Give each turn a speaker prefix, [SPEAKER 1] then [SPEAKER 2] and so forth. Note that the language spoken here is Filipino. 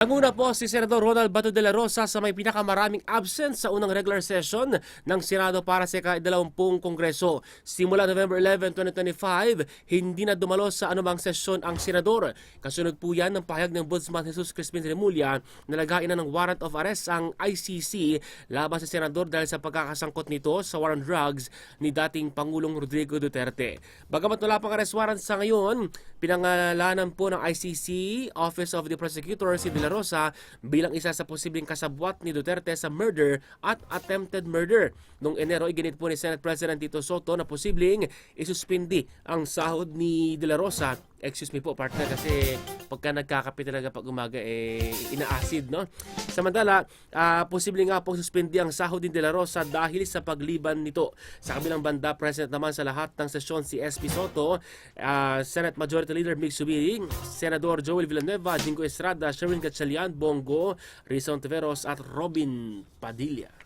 [SPEAKER 1] Nanguna po si Senador Ronald Bato de la Rosa sa may pinakamaraming absence sa unang regular session ng Senado para sa ika-20 Kongreso. Simula November 11, 2025, hindi na dumalo sa anumang sesyon ang senador. Kasunod po yan ng pahayag ng Ombudsman Jesus Crispin Remulla na naghain na ng warrant of arrest ang ICC laban sa senador dahil sa pagkakasangkot nito sa war on drugs ni dating Pangulong Rodrigo Duterte. Bagamat wala pang arrest warrant sa ngayon, pinangalanan po ng ICC Office of the Prosecutor si De la Rosa bilang isa sa posibleng kasabwat ni Duterte sa murder at attempted murder. Noong Enero, iginit po ni Senate President Tito Soto na posibleng isuspindi ang sahod ni De la Rosa. Excuse me po partner, kasi pagka nagkakape talaga pag umaga ina-acid, no? Samantala, posible nga pong suspindi ang sahod ni De la Rosa dahil sa pagliban nito. Sa kabilang banda, present naman sa lahat ng sesyon si SP Soto, Senate Majority Leader Mig Subiri, Senador Joel Villanueva, Jingo Estrada, Sherwin Gatchalian, Bongo, Rizon Tiveros at Robin Padilla.